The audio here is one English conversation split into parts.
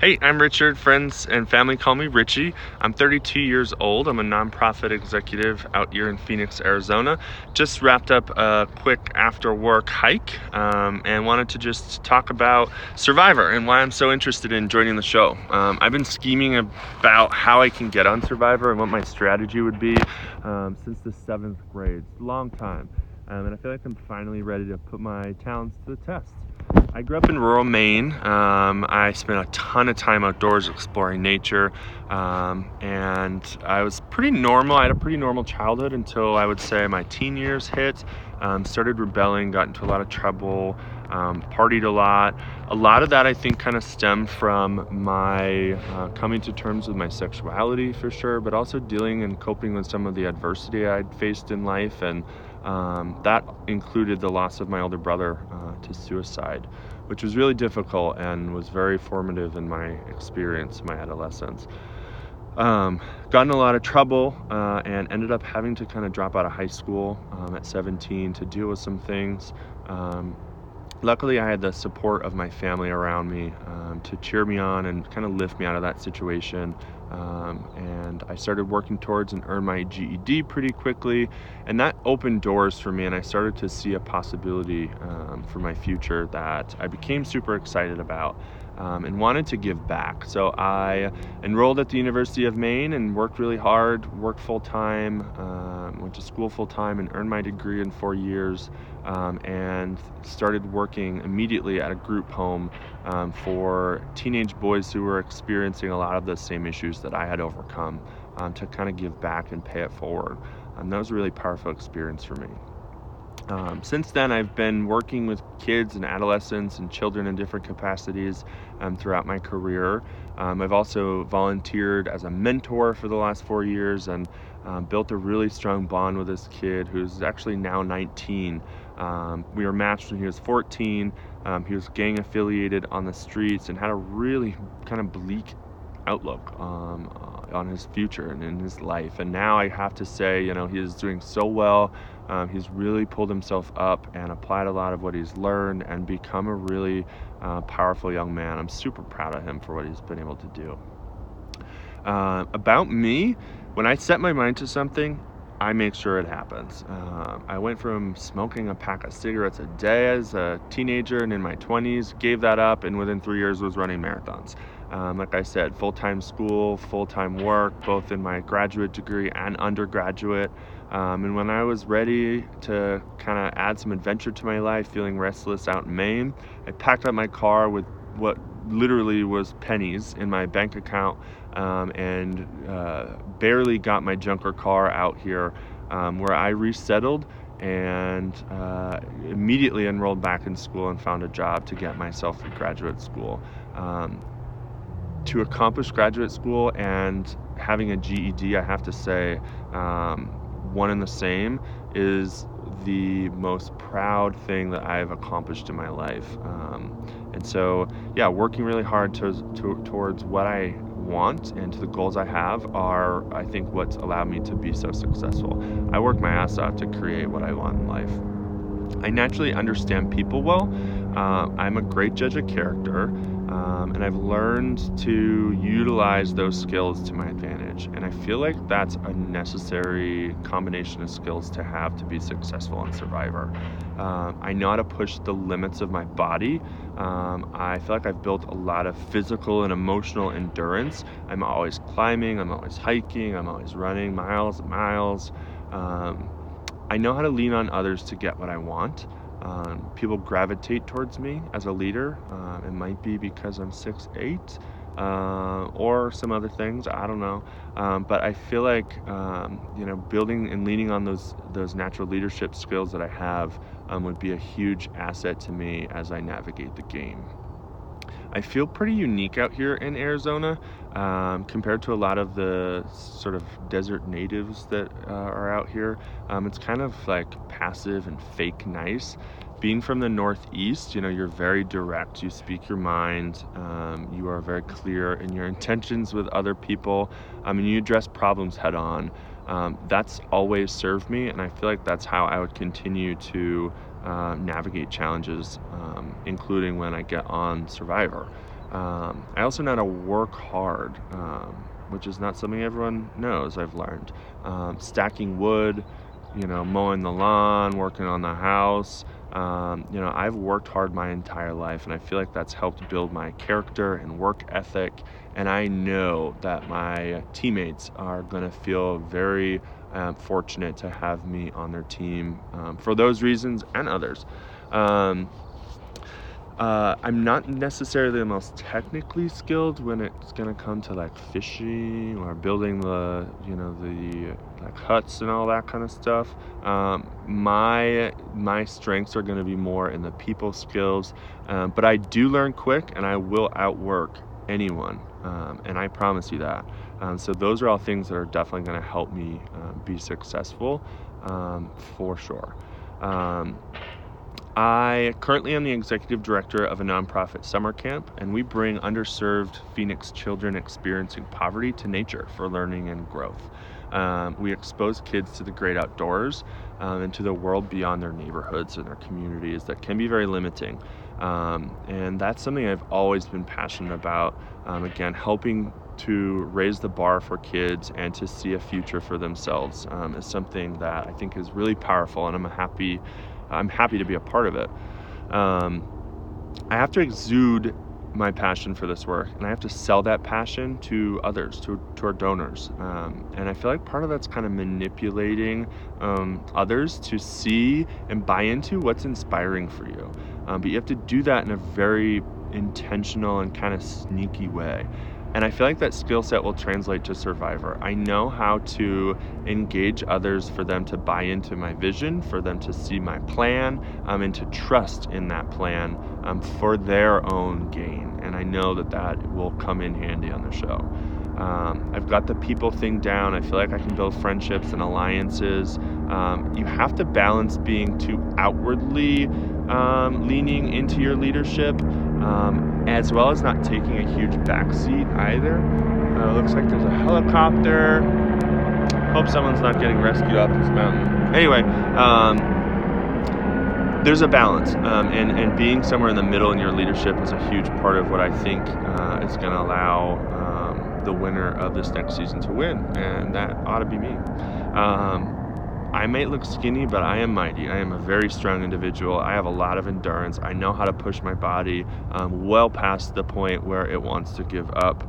Hey, I'm Richard. Friends and family call me Richie. I'm 32 years old. I'm a nonprofit executive out here in Phoenix, Arizona. Just wrapped up a quick after work hike and wanted to just talk about Survivor and why I'm so interested in joining the show. I've been scheming about how I can get on Survivor and what my strategy would be since the 7th grade. It's a long time. And I feel like I'm finally ready to put my talents to the test. I grew up in rural Maine. I spent a ton of time outdoors exploring nature, and I was pretty normal. I had a pretty normal childhood until I would say my teen years hit. Started rebelling, got into a lot of trouble, partied a lot. A lot of that I think kind of stemmed from my coming to terms with my sexuality for sure, but also dealing and coping with some of the adversity I'd faced in life, and that included the loss of my older brother to suicide, which was really difficult and was very formative in my experience, my adolescence. Got in a lot of trouble and ended up having to kind of drop out of high school at 17 to deal with some things. Luckily, I had the support of my family around me to cheer me on and kind of lift me out of that situation. And I started working towards and earned my GED pretty quickly, and that opened doors for me, and I started to see a possibility for my future that I became super excited about and wanted to give back. So I enrolled at the University of Maine and worked really hard, worked full-time, went to school full-time and earned my degree in 4 years, and started working immediately at a group home for teenage boys who were experiencing a lot of the same issues that I had overcome, to kind of give back and pay it forward. That was a really powerful experience for me. Since then, I've been working with kids and adolescents and children in different capacities throughout my career. I've also volunteered as a mentor for the last 4 years and built a really strong bond with this kid who's actually now 19. We were matched when he was 14. He was gang affiliated on the streets and had a really kind of bleak outlook on his future and in his life. And now I have to say, he is doing so well. He's really pulled himself up and applied a lot of what he's learned and become a really powerful young man. I'm super proud of him for what he's been able to do. About me, when I set my mind to something, I make sure it happens. I went from smoking a pack of cigarettes a day as a teenager and in my 20s, gave that up, and within 3 years was running marathons. Like I said, full-time school, full-time work, both in my graduate degree and undergraduate. And when I was ready to kind of add some adventure to my life, feeling restless out in Maine, I packed up my car with what literally was pennies in my bank account, and barely got my junker car out here, where I resettled and immediately enrolled back in school and found a job to get myself through graduate school. To accomplish graduate school and having a GED, I have to say, one and the same is the most proud thing that I've accomplished in my life. And so, working really hard towards what I want and to the goals I have are, I think, what's allowed me to be so successful. I work my ass off to create what I want in life. I naturally understand people well. I'm a great judge of character, and I've learned to utilize those skills to my advantage. And I feel like that's a necessary combination of skills to have to be successful on Survivor. I know how to push the limits of my body. I feel like I've built a lot of physical and emotional endurance. I'm always climbing, I'm always hiking, I'm always running miles and miles. I know how to lean on others to get what I want. People gravitate towards me as a leader. It might be because I'm 6'8", or some other things, I don't know. But I feel like, building and leaning on those natural leadership skills that I have would be a huge asset to me as I navigate the game. I feel pretty unique out here in Arizona compared to a lot of the sort of desert natives that are out here. It's kind of like passive and fake nice. Being from the Northeast, you're very direct. You speak your mind. You are very clear in your intentions with other people. And you address problems head on. That's always served me, and I feel like that's how I would continue to navigate challenges, including when I get on Survivor. I also know how to work hard, which is not something everyone knows, I've learned. Stacking wood, mowing the lawn, working on the house. I've worked hard my entire life, and I feel like that's helped build my character and work ethic. And I know that my teammates are going to feel very fortunate to have me on their team for those reasons and others. I'm not necessarily the most technically skilled when it's gonna come to like fishing or building the like huts and all that kind of stuff. My strengths are gonna be more in the people skills, but I do learn quick and I will outwork anyone, and I promise you that. So those are all things that are definitely gonna help me be successful, for sure. I currently am the executive director of a nonprofit summer camp, and we bring underserved Phoenix children experiencing poverty to nature for learning and growth. We expose kids to the great outdoors and to the world beyond their neighborhoods and their communities that can be very limiting. And that's something I've always been passionate about. Again, helping to raise the bar for kids and to see a future for themselves is something that I think is really powerful, and I'm happy to be a part of it. I have to exude my passion for this work, and I have to sell that passion to others, to our donors. And I feel like part of that's kind of manipulating others to see and buy into what's inspiring for you. But you have to do that in a very intentional and kind of sneaky way. And I feel like that skill set will translate to Survivor. I know how to engage others for them to buy into my vision, for them to see my plan, and to trust in that plan for their own gain. And I know that will come in handy on the show. I've got the people thing down. I feel like I can build friendships and alliances. You have to balance being too outwardly leaning into your leadership, as well as not taking a huge backseat either. Looks like there's a helicopter. Hope someone's not getting rescued off this mountain. Anyway, there's a balance, and being somewhere in the middle in your leadership is a huge part of what I think is going to allow the winner of this next season to win, and that ought to be me. I may look skinny, but I am mighty. I am a very strong individual. I have a lot of endurance. I know how to push my body well past the point where it wants to give up.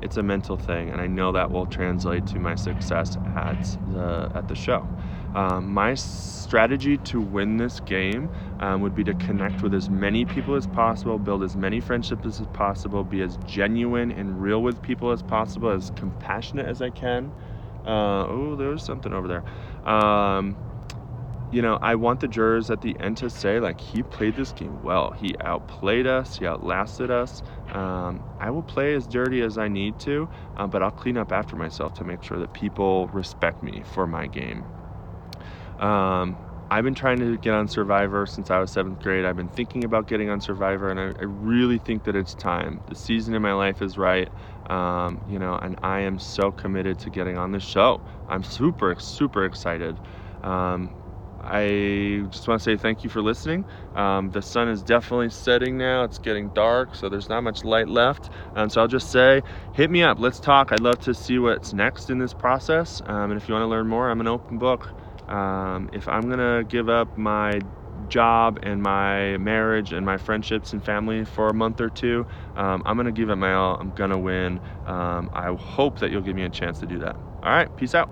It's a mental thing, and I know that will translate to my success at the show. My strategy to win this game would be to connect with as many people as possible, build as many friendships as possible, be as genuine and real with people as possible, as compassionate as I can. There's something over there. I want the jurors at the end to say, like, he played this game well. He outplayed us. He outlasted us. I will play as dirty as I need to, but I'll clean up after myself to make sure that people respect me for my game. I've been trying to get on Survivor since I was 7th grade. I've been thinking about getting on Survivor, and I really think that it's time. The season in my life is right, and I am so committed to getting on this show. I'm super, super excited. I just want to say thank you for listening. The sun is definitely setting now. It's getting dark, so there's not much light left. So I'll just say, hit me up. Let's talk. I'd love to see what's next in this process. And if you want to learn more, I'm an open book. If I'm going to give up my job and my marriage and my friendships and family for a month or two, I'm going to give it my all. I'm going to win. I hope that you'll give me a chance to do that. All right, peace out.